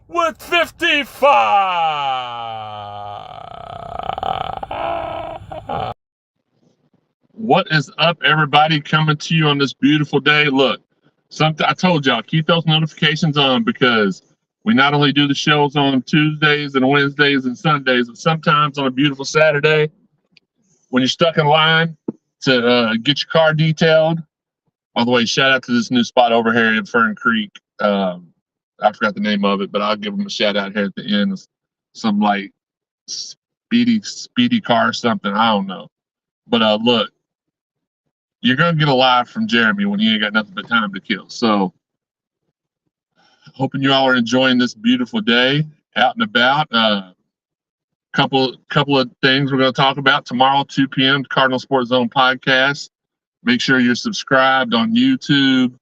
with 55. What is up, everybody? Coming to you on this beautiful day. Look, I told y'all, keep those notifications on because we not only do the shows on Tuesdays and Wednesdays and Sundays, but sometimes on a beautiful Saturday when you're stuck in line to get your car detailed. By the way, shout out to this new spot over here in Fern Creek. I forgot the name of it, but I'll give them a shout out here at the end. Some like speedy car or something. I don't know. But look, you're going to get a live from Jeremy when he ain't got nothing but time to kill. So hoping you all are enjoying this beautiful day out and about. Couple of things we're going to talk about tomorrow, 2 p.m. Cardinal Sports Zone podcast. Make sure you're subscribed on YouTube.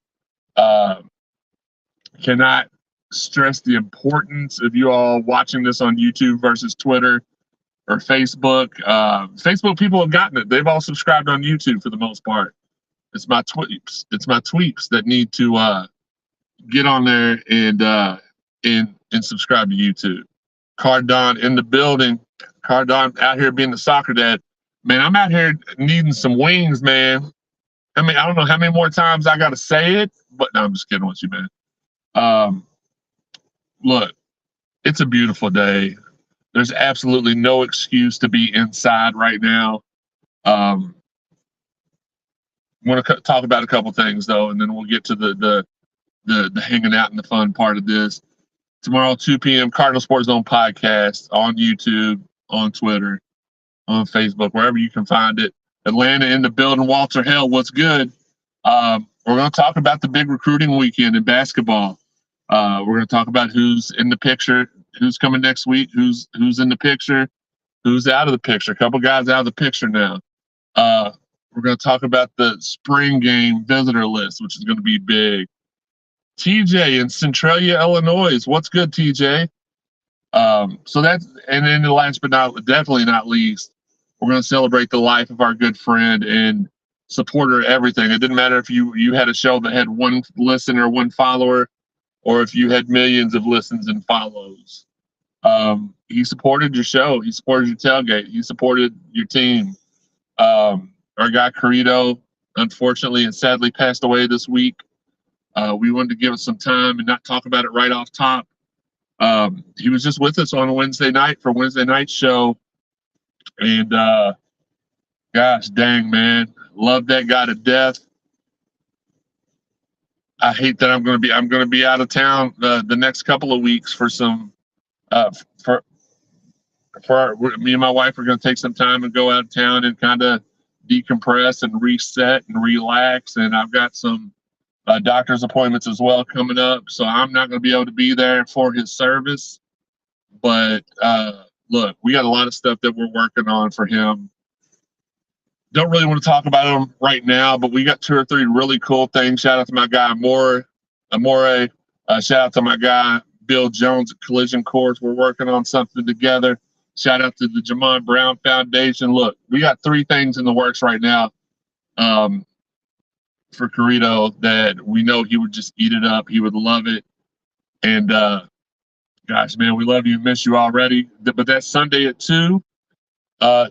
Cannot stress the importance of you all watching this on YouTube versus Twitter or Facebook. Facebook people have gotten it. They've all subscribed on YouTube for the most part. It's my tweeps. It's my tweeps that need to get on there and subscribe to YouTube. Cardon in the building. Cardon out here being the soccer dad. Man, I'm out here needing some wings, man. I mean, I don't know how many more times I got to say it, but no, I'm just kidding with you, man. Look, it's a beautiful day. There's absolutely no excuse to be inside right now. I want to talk about a couple things though, and then we'll get to the hanging out and the fun part of this. Tomorrow, 2 p.m. Cardinal Sports Zone podcast on YouTube, on Twitter, on Facebook, wherever you can find it. Atlanta in the building. Walter Hell, what's good? We're going to talk about the big recruiting weekend in basketball. We're going to talk about who's in the picture, who's coming next week, who's in the picture, who's out of the picture. A couple guys out of the picture now. We're going to talk about the spring game visitor list, which is going to be big. TJ in Centralia, Illinois. What's good, TJ? So that's, and then the last but definitely not least, we're going to celebrate the life of our good friend and supporter of everything. It didn't matter if you had a show that had one listener, one follower, or if you had millions of listens and follows. He supported your show. He supported your tailgate. He supported your team. Our guy Carito, unfortunately and sadly, passed away this week. We wanted to give us some time and not talk about it right off top. He was just with us on a Wednesday night for Wednesday night show. And gosh dang, man, love that guy to death. I hate that I'm going to be out of town the next couple of weeks for some me and my wife are going to take some time and go out of town and kind of decompress and reset and relax. And I've got some doctor's appointments as well coming up, so I'm not going to be able to be there for his service. But look, we got a lot of stuff that we're working on for him. Don't really want to talk about them right now, but we got 2 or 3 really cool things. Shout out to my guy Amore. Shout out to my guy Bill Jones at Collision Course. We're working on something together. Shout out to the Jamon Brown Foundation. Look, we got 3 things in the works right now for Carito that we know he would just eat it up. He would love it. And gosh, man, we love you. Miss you already. But that's Sunday at 2.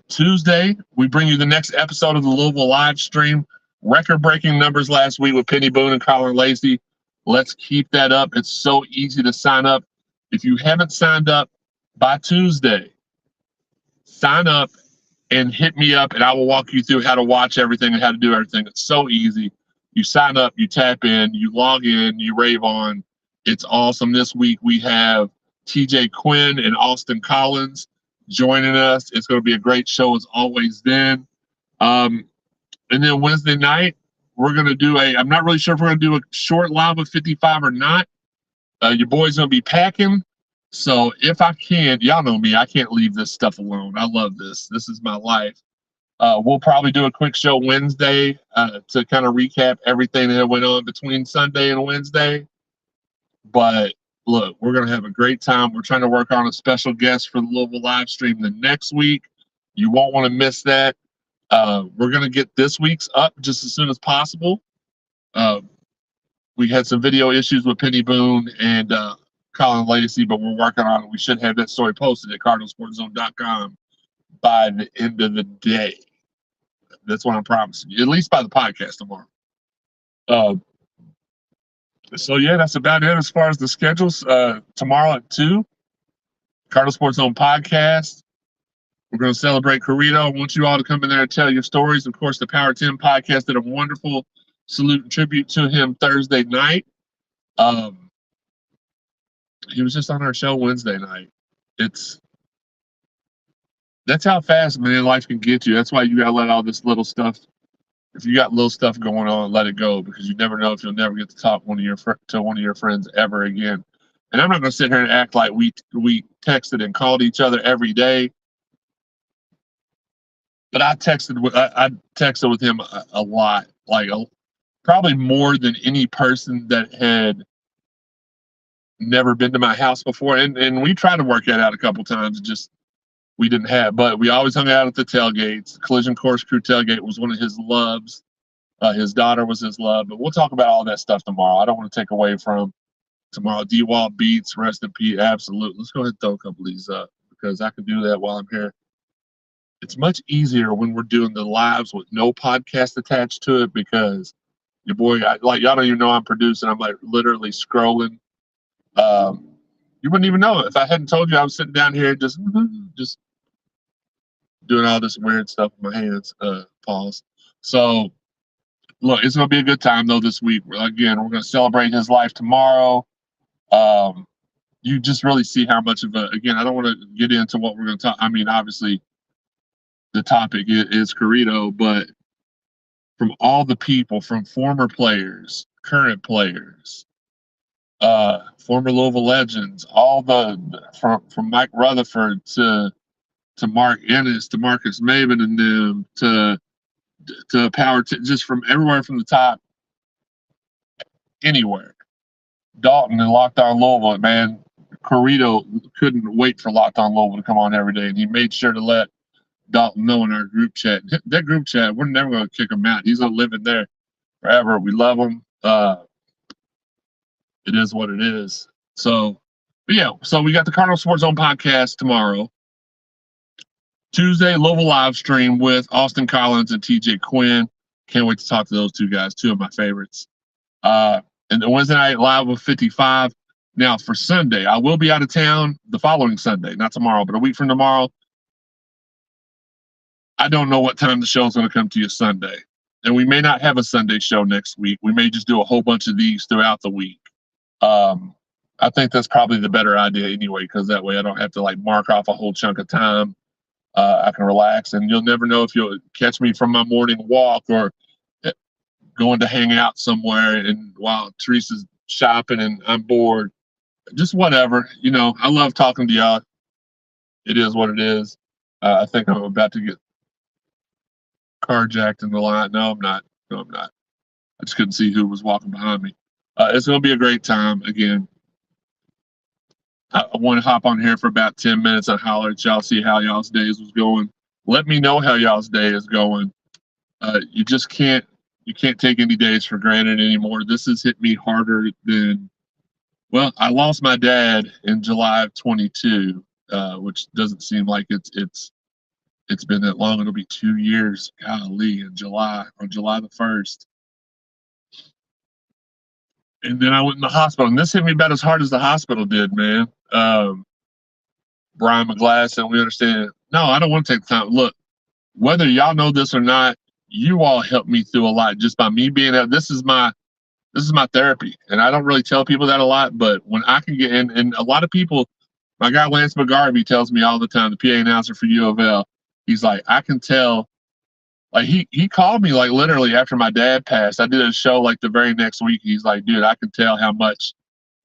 Tuesday, we bring you the next episode of the Louisville live stream. Record-breaking numbers last week with Penny Boone and Colin Lacey. Let's keep that up. It's so easy to sign up. If you haven't signed up by Tuesday, sign up and hit me up, and I will walk you through how to watch everything and how to do everything. It's so easy. You sign up, you tap in, you log in, you rave on. It's awesome. This week we have TJ Quinn and Austin Collins joining us. It's going to be a great show as always then. And then Wednesday night, we're going to do I'm not really sure if we're going to do a short live with 55 or not. Your boy's going to be packing. So if I can, y'all know me, I can't leave this stuff alone. I love this. This is my life. We'll probably do a quick show Wednesday to kind of recap everything that went on between Sunday and Wednesday. But look, we're going to have a great time. We're trying to work on a special guest for the Louisville live stream the next week. You won't want to miss that. We're going to get this week's up just as soon as possible. We had some video issues with Penny Boone and Colin Lacey, but we're working on it. We should have that story posted at cardinalsportzone.com by the end of the day. That's what I'm promising you, at least by the podcast tomorrow. So yeah, that's about it as far as the schedules. Tomorrow at 2, Cardinal Sports Zone Podcast. We're going to celebrate Corrido. I want you all to come in there and tell your stories. Of course, the Power 10 podcast did a wonderful salute and tribute to him Thursday night. He was just on our show Wednesday night. That's how fast, man, life can get you. That's why you got to let all this little stuff. If you got little stuff going on, let it go, because you never know if you'll never get to talk to one of your friends ever again. And I'm not going to sit here and act like we texted and called each other every day. But I texted with him a lot, like probably more than any person that had never been to my house before. And we tried to work that out a couple times, just we didn't have. But we always hung out at the tailgates. The Collision Course Crew tailgate was one of his loves. His daughter was his love. But we'll talk about all that stuff tomorrow. I don't want to take away from tomorrow. D-Wall Beats, rest in peace. Absolutely. Let's go ahead and throw a couple of these up, because I can do that while I'm here. It's much easier when we're doing the lives with no podcast attached to it, because your boy, like, y'all don't even know I'm producing. I'm like literally scrolling. You wouldn't even know it if I hadn't told you I was sitting down here just doing all this weird stuff with my hands. Pause. So, look, it's going to be a good time, though, this week. Again, we're going to celebrate his life tomorrow. You just really see how much of again, I don't want to get into what we're going to talk. I mean, obviously, the topic is Corrido, but from all the people, from former players, current players, former Louisville legends, all from Mike Rutherford to Mark Ennis to Marcus Maven and them to Power, just from everywhere from the top, anywhere. Dalton and Locked On Louisville, man, Corrido couldn't wait for Locked On Louisville to come on every day, and he made sure to let Dalton know in our group chat. That group chat, we're never going to kick him out. He's going to live in there forever. We love him. It is what it is. So, but yeah, so we got the Cardinal Sports Zone podcast tomorrow. Tuesday, Louisville live stream with Austin Collins and TJ Quinn. Can't wait to talk to those two guys, two of my favorites. And the Wednesday night live with 55. Now, for Sunday, I will be out of town the following Sunday, not tomorrow, but a week from tomorrow. I don't know what time the show is going to come to you Sunday. And we may not have a Sunday show next week. We may just do a whole bunch of these throughout the week. I think that's probably the better idea anyway, because that way I don't have to like mark off a whole chunk of time. I can relax, and you'll never know if you'll catch me from my morning walk or going to hang out somewhere and while Teresa's shopping and I'm bored. Just whatever. You know, I love talking to y'all. It is what it is. I think I'm about to get carjacked in the line. No, I'm not. I just couldn't see who was walking behind me. It's going to be a great time. Again, I want to hop on here for about 10 minutes and holler at y'all, see how y'all's days was going. Let me know how y'all's day is going. You just can't take any days for granted anymore. This has hit me harder than, well, I lost my dad in July of 22, which doesn't seem like it's been that long. It'll be 2 years, golly, on July the 1st. And then I went in the hospital, and this hit me about as hard as the hospital did, man. Brian McGlass, and we understand. No, I don't want to take the time. Look, whether y'all know this or not, you all helped me through a lot just by me being there. This is my therapy, and I don't really tell people that a lot. But when I can get in, and a lot of people, my guy Lance McGarvey tells me all the time, the PA announcer for U of L, he's like, I can tell. Like he called me like literally after my dad passed. I did a show like the very next week. He's like, dude, I can tell how much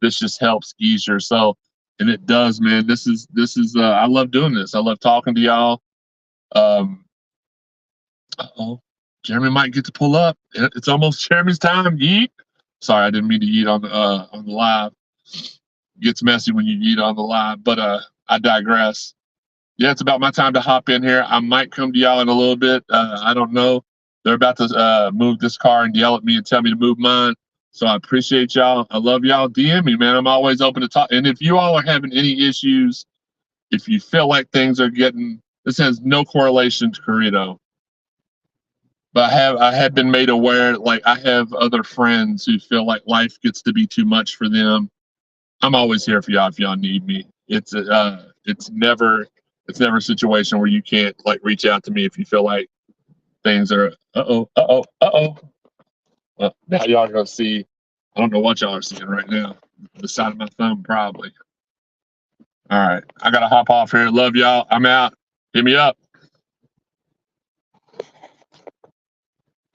this just helps ease your soul. And it does, man. This is I love doing this. I love talking to y'all. Jeremy might get to pull up. It's almost Jeremy's time. Yeet. Sorry, I didn't mean to yeet on the live. Gets messy when you yeet on the live, but I digress. Yeah, it's about my time to hop in here. I might come to y'all in a little bit. I don't know. They're about to move this car and yell at me and tell me to move mine. So I appreciate y'all. I love y'all. DM me, man. I'm always open to talk. And if you all are having any issues, if you feel like things are getting, this has no correlation to Corrido, but I have been made aware. Like I have other friends who feel like life gets to be too much for them. I'm always here for y'all if y'all need me. It's never a situation where you can't like reach out to me if you feel like things are Well, now y'all are gonna see. I don't know what y'all are seeing right now. The side of my thumb, probably. All right, I gotta hop off here. Love y'all. I'm out. Hit me up.